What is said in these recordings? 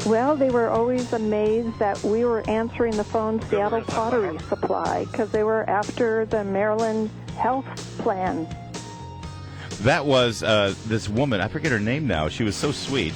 Well, they were always amazed that we were answering the phone Seattle Pottery Supply because they were after the Maryland Health Plan. That was this woman. I forget her name now. She was so sweet.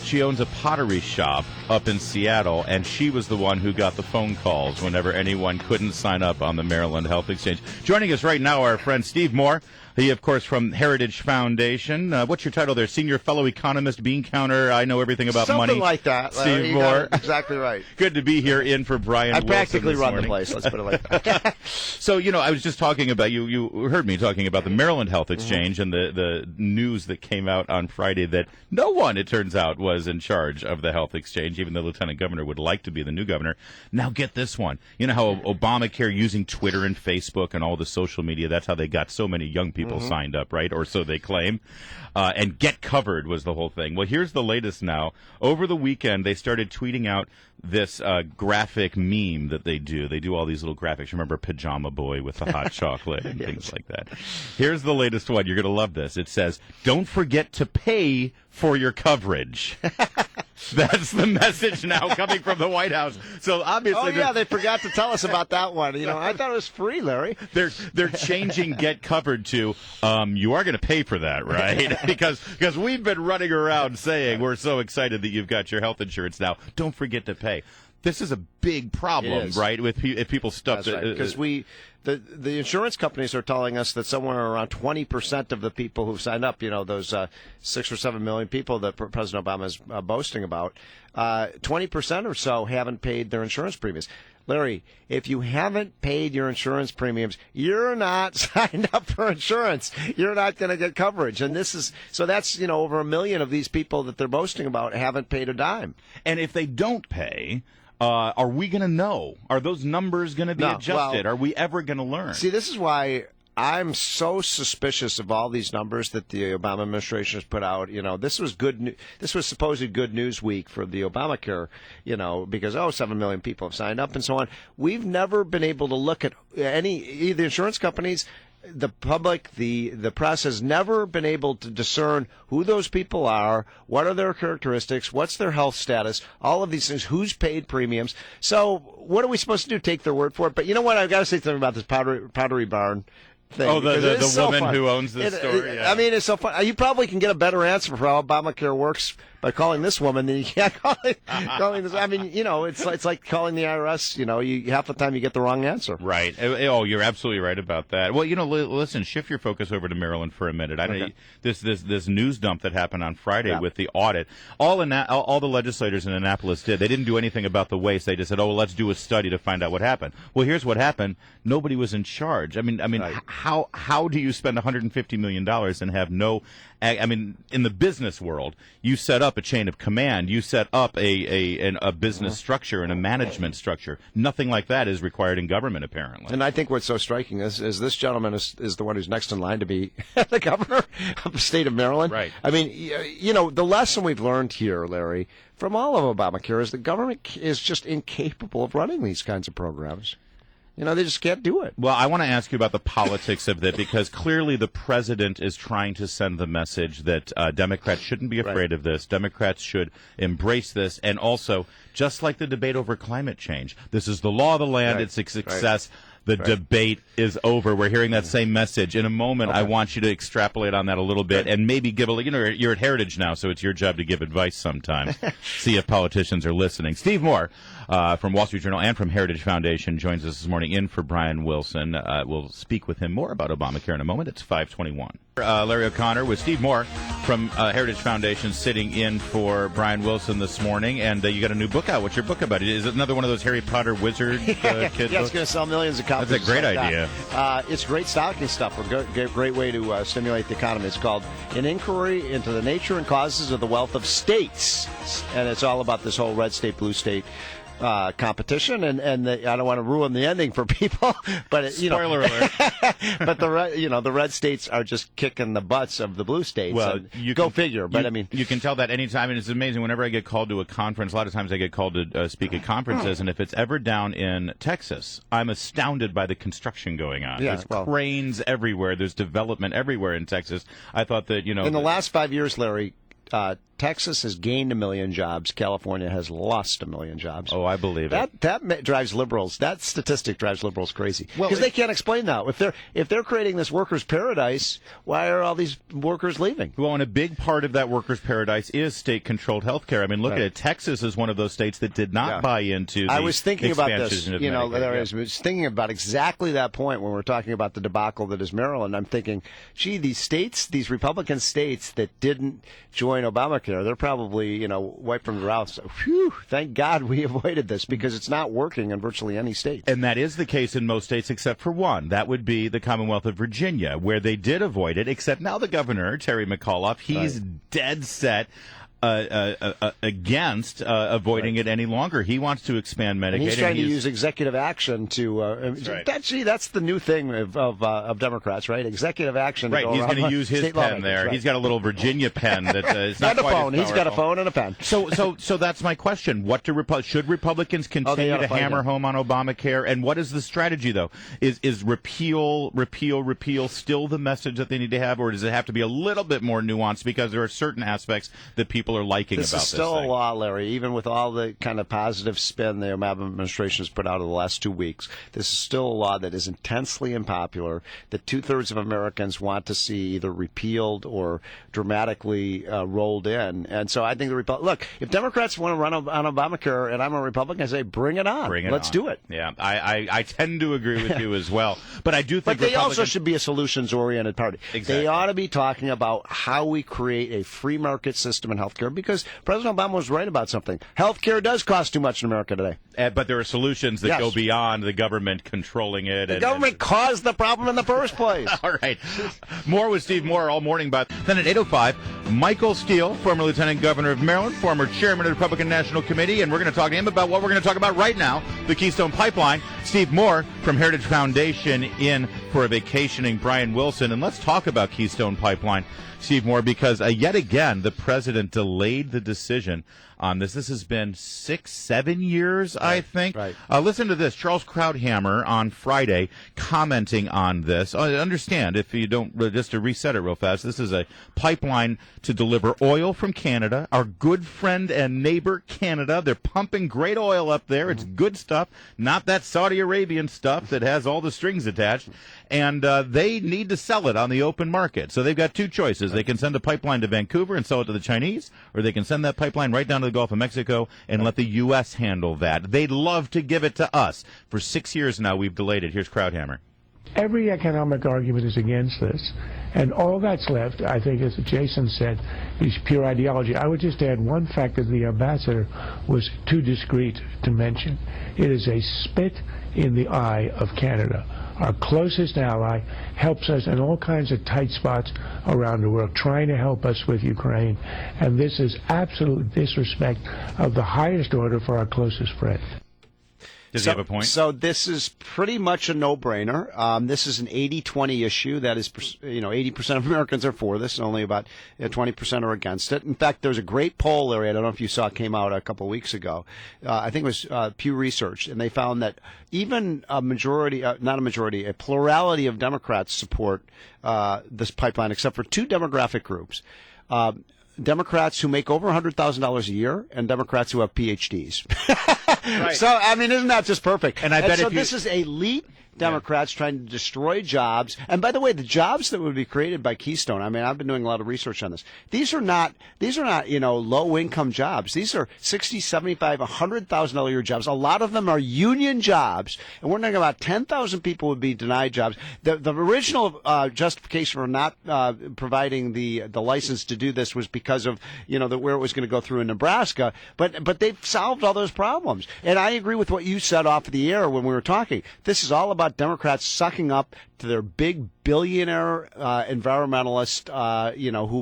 She owns a pottery shop up in Seattle, and she was the one who got the phone calls whenever anyone couldn't sign up on the Maryland Health Exchange. Joining us right now, our friend Steve Moore. He, of course, from Heritage Foundation. What's your title there? Senior Fellow Economist, Bean Counter. I know everything about money. Something like that. Steve Moore. Exactly right. Good to be here in for Brian I Wilson practically this run morning. the place. Let's put it like that. So, I was just talking about, you heard me talking about the Maryland Health Exchange and the news that came out on Friday that no one, it turns out, was in charge of the health exchange, even though the lieutenant governor would like to be the new governor. Now get this one. You know how Obamacare, using Twitter and Facebook and all the social media, that's how they got so many young people signed up, right? Or so they claim. And Get Covered was the whole thing. Well, here's the latest now. Over the weekend, they started tweeting out this graphic meme that they do. They do all these little graphics. Remember Pajama Boy with the hot chocolate and things like that. Here's the latest one. You're going to love this. It says, "Don't forget to pay for your coverage." That's the message now coming from the White House. So obviously, they forgot to tell us about that one. I thought it was free, Larry. They're changing Get Covered to you are going to pay for that, right? because we've been running around saying we're so excited that you've got your health insurance now. Don't forget to pay. This is a big problem, right? If people stuff because the insurance companies are telling us that somewhere around 20% of the people who've signed up, those 6 or 7 million people that President Obama is boasting about, 20% or so haven't paid their insurance premiums. Larry, if you haven't paid your insurance premiums, you're not signed up for insurance. You're not going to get coverage. And that's over 1 million of these people that they're boasting about haven't paid a dime. And if they don't pay, are we going to know? Are those numbers going to be adjusted? Are we ever going to learn? See, this is why I'm so suspicious of all these numbers that the Obama administration has put out. This was good. This was supposed good news week for the Obamacare. Because 7 million people have signed up and so on. We've never been able to look at the insurance companies. The public, the press has never been able to discern who those people are, what are their characteristics, what's their health status, all of these things, who's paid premiums. So what are we supposed to do, take their word for it? But you know what, I've got to say something about this Pottery Barn thing. Oh, the so woman fun. who owns the store? Yeah. I mean, it's so fun. You probably can get a better answer for how Obamacare works by calling this woman than you can calling this. I mean, it's like calling the IRS. Half the time you get the wrong answer. Right. Oh, you're absolutely right about that. Well, listen, shift your focus over to Maryland for a minute. I know this news dump that happened on Friday with the audit. All the legislators in Annapolis did. They didn't do anything about the waste. They just said, let's do a study to find out what happened. Well, here's what happened. Nobody was in charge. I mean, right. How do you spend $150 million and have no? I mean, in the business world, you set up a chain of command. You set up a business structure and a management structure. Nothing like that is required in government, apparently. And I think what's so striking is this gentleman is the one who's next in line to be the governor of the state of Maryland. Right. I mean, the lesson we've learned here, Larry, from all of Obamacare is the government is just incapable of running these kinds of programs. They just can't do it. Well, I want to ask you about the politics of that, because clearly the president is trying to send the message that Democrats shouldn't be afraid of this. Democrats should embrace this. And also, just like the debate over climate change, this is the law of the land. It's a success. The debate is over. We're hearing that same message. In a moment, I want you to extrapolate on that a little bit and maybe give you're at Heritage now, so it's your job to give advice sometimes. See if politicians are listening. Steve Moore from Wall Street Journal and from Heritage Foundation joins us this morning in for Brian Wilson. We'll speak with him more about Obamacare in a moment. It's 5:21. Larry O'Connor with Steve Moore from Heritage Foundation sitting in for Brian Wilson this morning. And you got a new book out. What's your book about? Is it another one of those Harry Potter wizard kid books? It's going to sell millions of copies. That's a great idea. It's great stocking stuff. A great way to stimulate the economy. It's called An Inquiry into the Nature and Causes of the Wealth of States. And it's all about this whole red state, blue state competition, and I don't want to ruin the ending for people, but spoiler alert. But the red states are just kicking the butts of the blue states. Well, figure. But you can tell that anytime, and it's amazing. Whenever I get called to a conference, a lot of times I get called to speak at conferences, and if it's ever down in Texas, I'm astounded by the construction going on. There's cranes everywhere. There's development everywhere in Texas. I thought that in the last 5 years, Larry, Texas has gained 1 million jobs. California has lost 1 million jobs. Oh, I believe it. That drives liberals. That statistic drives liberals crazy Well, because they can't explain that. If they're creating this workers' paradise, why are all these workers leaving? Well, and a big part of that workers' paradise is state-controlled health care. I mean, look at it. Texas is one of those states that did not buy into the I was thinking about this. expansion of You know, Medicaid. I was thinking about exactly that point when we're talking about the debacle that is Maryland. I'm thinking, gee, these states, these Republican states that didn't join Obamacare, they're probably, wiped from the route. So, whew, thank God we avoided this because it's not working in virtually any state. And that is the case in most states except for one. That would be the Commonwealth of Virginia, where they did avoid it, except now the governor, Terry McAuliffe, he's dead set against avoiding it any longer. He wants to expand Medicaid. And he's trying to use executive action to. That's the new thing of Democrats, right? Executive action. Right, he's going to use his pen there. Right. He's got a little Virginia pen that is not quite as powerful. He's got a phone and a pen. So that's my question. What should Republicans continue to hammer home on Obamacare? And what is the strategy, though? Is repeal still the message that they need to have, or does it have to be a little bit more nuanced because there are certain aspects that people are liking about this thing? This is still a law, Larry, even with all the kind of positive spin the Obama administration has put out over the last 2 weeks. This is still a law that is intensely unpopular, that 2/3 of Americans want to see either repealed or dramatically rolled in. And so I think look, if Democrats want to run on Obamacare and I'm a Republican, I say bring it on. Let's do it. Yeah, I tend to agree with you as well. But I do think But they also should be a solutions-oriented party. Exactly. They ought to be talking about how we create a free market system in healthcare, because President Obama was right about something. Healthcare does cost too much in America today. But there are solutions that go beyond the government controlling it. The government caused the problem in the first place. All right. More with Steve Moore all morning. But then at 8:05, Michael Steele, former Lieutenant Governor of Maryland, former Chairman of the Republican National Committee, and we're going to talk to him about what we're going to talk about right now, the Keystone Pipeline. Steve Moore from Heritage Foundation in for a vacationing Brian Wilson. And let's talk about Keystone Pipeline, Steve Moore, because yet again, the president delayed the decision on this. This has been 6-7 years, I think. Right. Listen to this. Charles Krauthammer on Friday commenting on this. Understand, if you don't, just to reset it real fast, this is a pipeline to deliver oil from Canada, our good friend and neighbor Canada. They're pumping great oil up there. It's good stuff, not that Saudi Arabian stuff that has all the strings attached. And they need to sell it on the open market. So they've got two choices. They can send a pipeline to Vancouver and sell it to the Chinese, or they can send that pipeline right down to the Gulf of Mexico and let the U.S. handle that. They'd love to give it to us. For 6 years now, we've delayed it. Here's Krauthammer. Every economic argument is against this. And all that's left, I think, as Jason said, is pure ideology. I would just add one fact that the ambassador was too discreet to mention. It is a spit in the eye of Canada. Our closest ally helps us in all kinds of tight spots around the world, trying to help us with Ukraine. And this is absolute disrespect of the highest order for our closest friend. Does he have a point? So this is pretty much a no-brainer. This is an 80-20 issue. That is, 80% of Americans are for this, and only about 20% are against it. In fact, there's a great poll, Larry, I don't know if you saw it, came out a couple of weeks ago. I think it was Pew Research, and they found that even a plurality of Democrats support this pipeline, except for two demographic groups. Democrats who make over $100,000 a year and Democrats who have PhDs. Right. So, I mean, isn't that just perfect? And I bet if this is elite Democrats trying to destroy jobs. And by the way, the jobs that would be created by Keystone, I mean, I've been doing a lot of research on this. These are not, low income jobs. These are $60,000, $75,000, $100,000 a year jobs. A lot of them are union jobs. And we're talking about 10,000 people would be denied jobs. The original justification for not providing the license to do this was because of, where it was going to go through in Nebraska. But they've solved all those problems. And I agree with what you said off the air when we were talking. This is all about Democrats sucking up to their big billionaire environmentalists,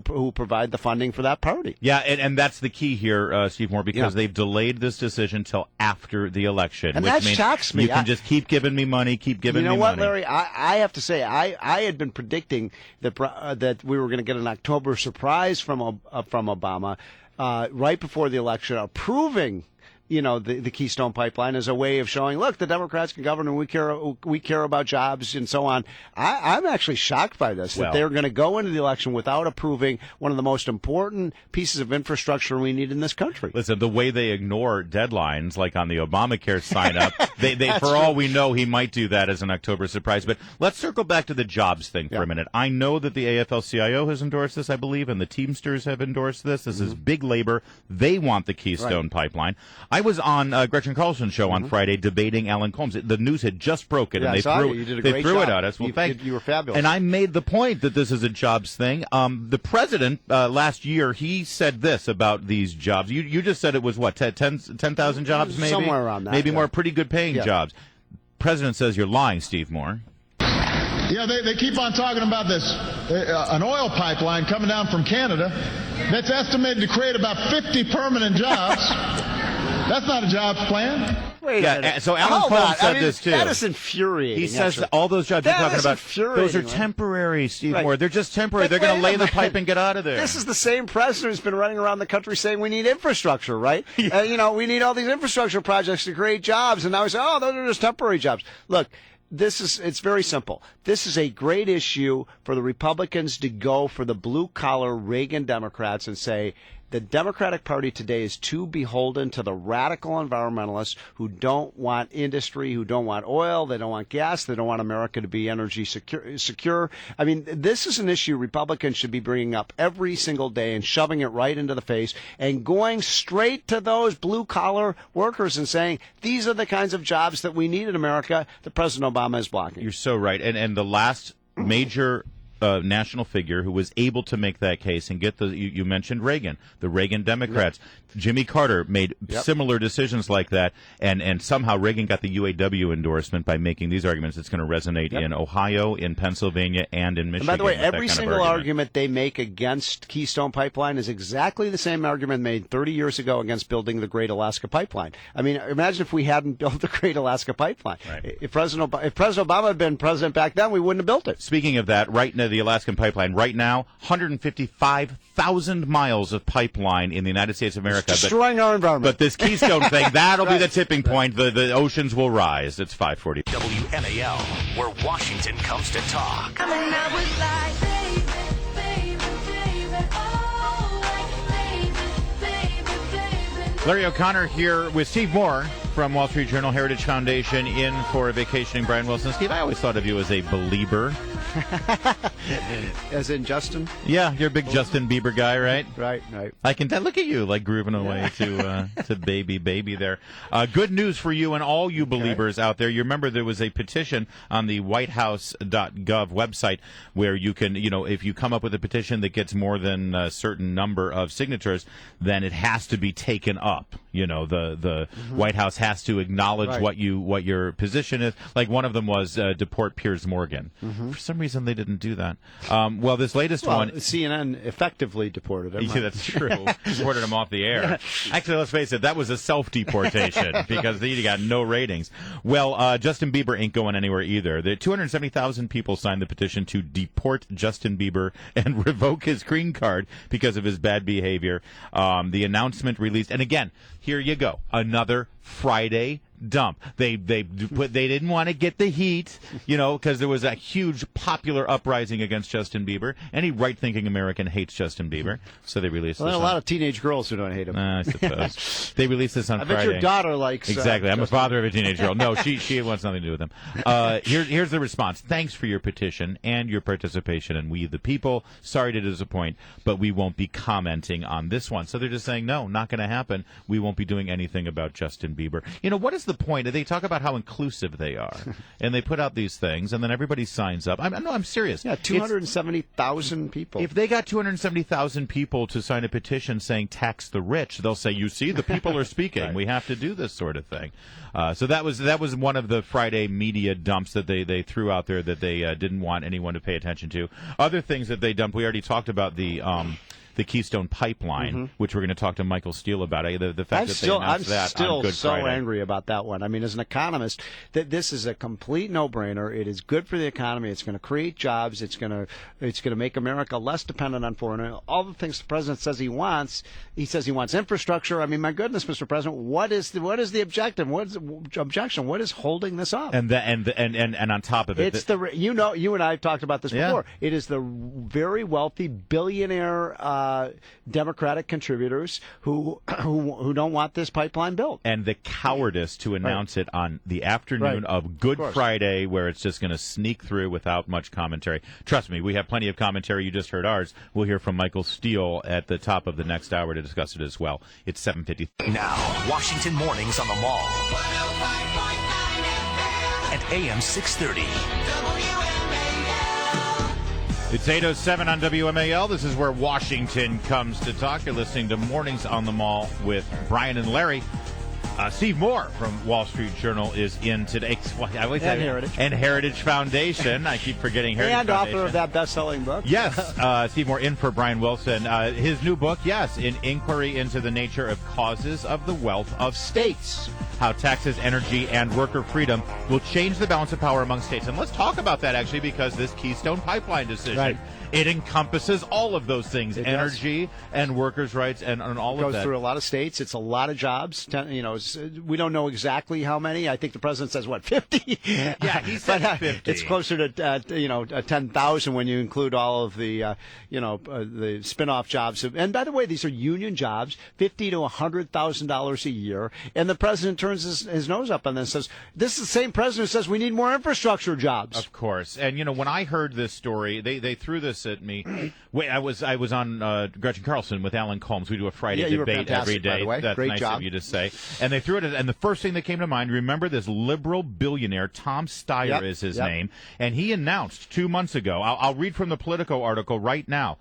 who provide the funding for that party. Yeah, and that's the key here, Steve Moore, because they've delayed this decision till after the election. And which that means shocks me. You can just keep giving me money, keep giving me money. You know what, Larry? I have to say, I had been predicting that we were going to get an October surprise from Obama right before the election, approving the Keystone Pipeline as a way of showing, look, the Democrats can govern and we care about jobs and so on. I'm actually shocked by this, that they're going to go into the election without approving one of the most important pieces of infrastructure we need in this country. Listen, the way they ignore deadlines, like on the Obamacare sign-up, they for all we know, he might do that as an October surprise. But let's circle back to the jobs thing for a minute. I know that the AFL-CIO has endorsed this, I believe, and the Teamsters have endorsed this. This is big labor. They want the Keystone Pipeline. I was on Gretchen Carlson's show on Friday debating Alan Colmes. The news had just broken, and they threw it at us. Well, thanks. You were fabulous. And I made the point that this is a jobs thing. The president last year, he said this about these jobs. You just said it was, what, 10,000 jobs maybe? Somewhere around that. Maybe more pretty good paying jobs. President says you're lying, Steve Moore. Yeah, they keep on talking about this, an oil pipeline coming down from Canada that's estimated to create about 50 permanent jobs. That's not a jobs plan. Wait a minute. So Alan Colmes said this too. That is infuriating. He says all those jobs you're talking about, those are temporary, Steve Moore. They're just temporary. They're going to lay the pipe and get out of there. This is the same president who's been running around the country saying we need infrastructure, right? We need all these infrastructure projects to create jobs, and now he's saying, oh, those are just temporary jobs. Look, it's very simple. This is a great issue for the Republicans to go for the blue-collar Reagan Democrats and say, the Democratic Party today is too beholden to the radical environmentalists who don't want industry, who don't want oil, they don't want gas, they don't want America to be energy secure. I mean, this is an issue Republicans should be bringing up every single day and shoving it right into the face and going straight to those blue-collar workers and saying, these are the kinds of jobs that we need in America that President Obama is blocking. You're so right. And the last major national figure who was able to make that case and get you mentioned Reagan, the Reagan Democrats. Jimmy Carter made similar decisions like that, and somehow Reagan got the UAW endorsement by making these arguments. It's going to resonate in Ohio, in Pennsylvania, and in Michigan. And by the way, every single argument they make against Keystone Pipeline is exactly the same argument made 30 years ago against building the Great Alaska Pipeline. I mean, imagine if we hadn't built the Great Alaska Pipeline. Right. If President Obama had been president back then, we wouldn't have built it. Speaking of that, right now, the Alaskan Pipeline, right now, 155,000 miles of pipeline in the United States of America. Destroying our environment. But this Keystone thing, that'll be the tipping point. The oceans will rise. It's 5:40. WMAL, where Washington comes to talk. Coming out with life, baby, baby, baby, oh, baby, baby. Larry O'Connor here with Steve Moore from Wall Street Journal Heritage Foundation in for vacationing Brian Wilson. Steve, I always thought of you as a belieber. As in Justin? Yeah, you're a big Justin Bieber guy, right? Right. I can look at you, like grooving away to baby there. Good news for you and all you believers out there. You remember there was a petition on the whitehouse.gov website where you can, if you come up with a petition that gets more than a certain number of signatures, then it has to be taken up. The White House has to acknowledge what your position is. Like one of them was deport Piers Morgan. For some reason, they didn't do that. Well, this latest one, CNN effectively deported him. Yeah, that's true. Deported him off the air. Actually, let's face it, that was a self-deportation because he got no ratings. Well, Justin Bieber ain't going anywhere either. The 270,000 people signed the petition to deport Justin Bieber and revoke his green card because of his bad behavior. The announcement released, and again, here you go, another Friday dump. They didn't want to get the heat, because there was a huge popular uprising against Justin Bieber. Any right-thinking American hates Justin Bieber, so they released this. There are a lot of teenage girls who don't hate him. I suppose. They released this on Friday. I bet your daughter likes... Exactly. I'm a father of a teenage girl. No, she wants nothing to do with him. Here's the response. Thanks for your petition and your participation, and we the people, sorry to disappoint, but we won't be commenting on this one. So they're just saying, no, not going to happen. We won't be doing anything about Justin Bieber. What is the point? They talk about how inclusive they are, and they put out these things, and then everybody signs up. I'm serious. Yeah, 270,000 people. If they got 270,000 people to sign a petition saying tax the rich, they'll say, you see, the people are speaking. Right. We have to do this sort of thing. So that was one of the Friday media dumps that they threw out there that they didn't want anyone to pay attention to. Other things that they dumped, we already talked about the the Keystone Pipeline, which we're going to talk to Michael Steele about. The fact that they announced that on Good so Friday. angry about that one. I mean, as an economist, that this is a complete no-brainer. It is good for the economy. It's going to create jobs. It's going to make America less dependent on foreign oil. All the things the president says he wants. He says he wants infrastructure. I mean, my goodness, Mr. President, what is the objective? What is the objection? What is holding this up? And on top of it, it's you and I have talked about this before. It is the very wealthy billionaire Democratic contributors who don't want this pipeline built. And the cowardice to announce it on the afternoon of Good Friday, where it's just going to sneak through without much commentary. Trust me, we have plenty of commentary. You just heard ours. We'll hear from Michael Steele at the top of the next hour to discuss it as well. It's 7:50. Now, Washington Mornings on the Mall. At AM 630. It's 8:07 on WMAL. This is where Washington comes to talk. You're listening to Mornings on the Mall with Brian and Larry. Steve Moore from Wall Street Journal is in today. And Heritage Foundation. I keep forgetting Heritage and Foundation. author of that best-selling book. Yes, Steve Moore in for Brian Wilson. His new book, An Inquiry into the Nature of Causes of the Wealth of States. How taxes, energy, and worker freedom will change the balance of power among states. And let's talk about that, actually, because this Keystone Pipeline decision, it encompasses all of those things, energy and workers' rights and all of that. It goes through a lot of states. It's a lot of jobs. We don't know exactly how many. I think the president says, 50? Yeah, he said 50. It's closer to 10,000 when you include all of the the spin-off jobs. And by the way, these are union jobs, $50,000 to $100,000 a year. And the president turns his nose up on this and says, this is the same president who says we need more infrastructure jobs. Of course. And, when I heard this story, they threw this at me. Wait, I was on Gretchen Carlson with Alan Colmes. We do a Friday debate every day. By the way. That's Great nice job. of you to say. And they threw it at, and the first thing that came to mind, remember this liberal billionaire, Tom Steyer is his name, and he announced 2 months ago, I'll read from the Politico article right now.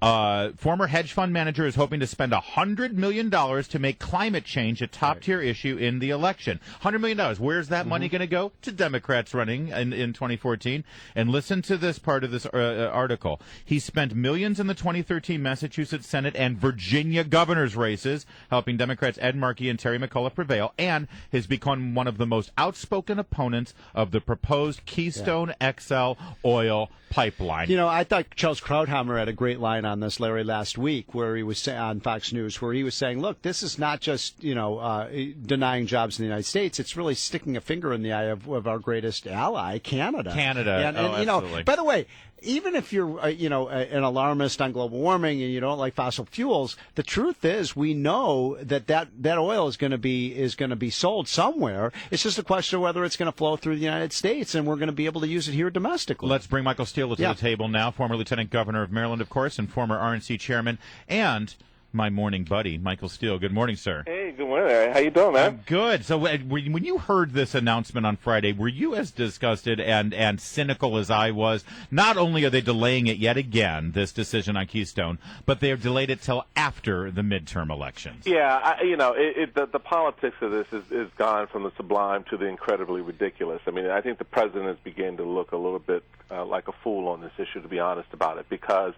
Former hedge fund manager is hoping to spend $100 million to make climate change a top-tier issue in the election. $100 million. Where's that money going to go? To Democrats running in 2014. And listen to this part of this article. He spent millions in the 2013 Massachusetts Senate and Virginia governor's races, helping Democrats Ed Markey and Terry McAuliffe prevail, and has become one of the most outspoken opponents of the proposed Keystone XL oil pipeline. I thought Charles Krauthammer had a great line on this, Larry, last week, where he was on Fox News, where he was saying, look, this is not just, denying jobs in the United States. It's really sticking a finger in the eye of our greatest ally, Canada. And absolutely. By the way, even if you're, an alarmist on global warming and you don't like fossil fuels, the truth is we know that oil is going to be sold somewhere. It's just a question of whether it's going to flow through the United States, and we're going to be able to use it here domestically. Let's bring Michael Steele to the table now, former Lieutenant Governor of Maryland, of course, and former RNC chairman, and my morning buddy, Michael Steele. Good morning, sir. Hey, good morning, Larry. How you doing, man? I'm good. So when you heard this announcement on Friday, were you as disgusted and cynical as I was? Not only are they delaying it yet again, this decision on Keystone, but they have delayed it till after the midterm elections. Yeah, the politics of this is gone from the sublime to the incredibly ridiculous. I mean, I think the president has begun to look a little bit like a fool on this issue, to be honest about it, because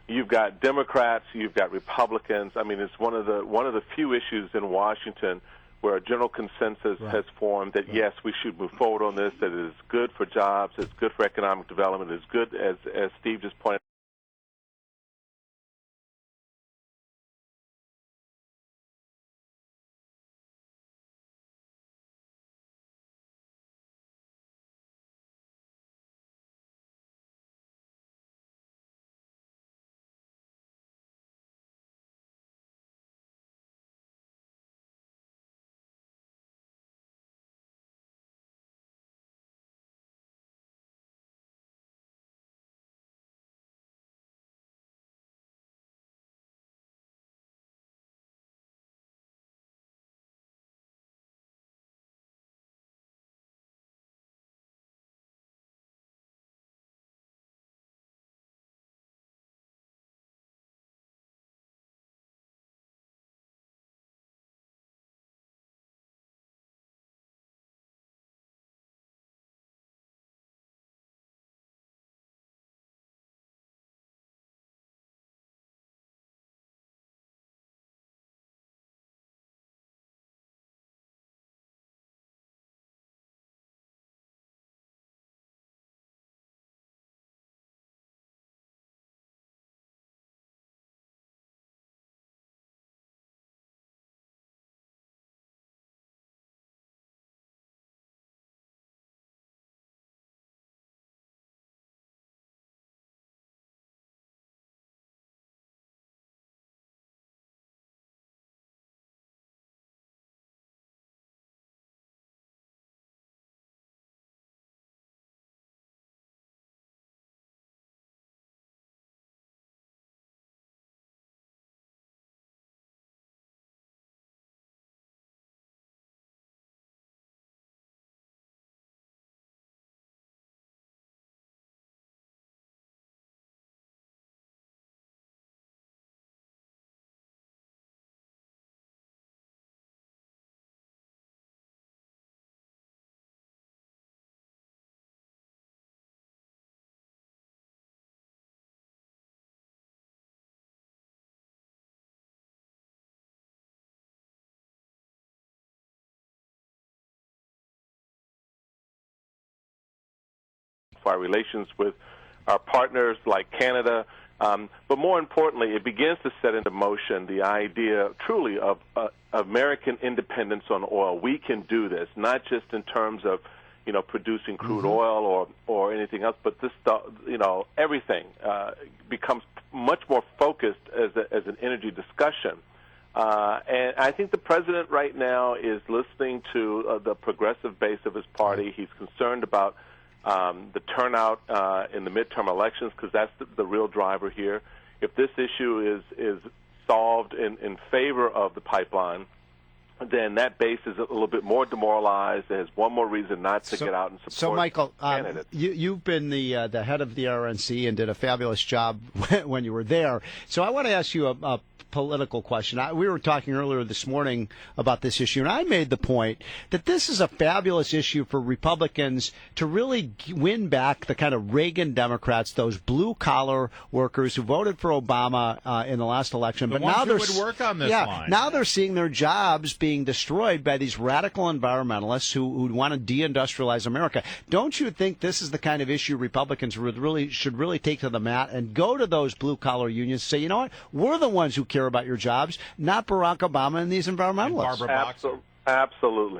you've got Democrats, you've got Republicans. I mean, it's one of the few issues in Washington where a general consensus has formed that, yes, we should move forward on this, that it is good for jobs, it's good for economic development, it's good, as Steve just pointed for our relations with our partners like Canada. But more importantly, it begins to set into motion the idea truly of American independence on oil. We can do this, not just in terms of producing crude oil or anything else, but this everything becomes much more focused as an energy discussion. And I think the president right now is listening to the progressive base of his party. He's concerned about the turnout in the midterm elections, because that's the real driver here. If this issue is solved in favor of the pipeline, then that base is a little bit more demoralized. It has one more reason not to get out and support. So, Michael, candidates. you've been the head of the RNC and did a fabulous job when you were there. So I want to ask you a political question. We were talking earlier this morning about this issue, and I made the point that this is a fabulous issue for Republicans to really win back the kind of Reagan Democrats, those blue-collar workers who voted for Obama in the last election. But now who they're would work on this line. Now they're seeing their jobs being destroyed by these radical environmentalists who want to deindustrialize America. Don't you think this is the kind of issue Republicans should really take to the mat and go to those blue-collar unions and say, you know what, we're the ones who care about your jobs, not Barack Obama and these environmentalists? And Barbara Boxer. Absolutely.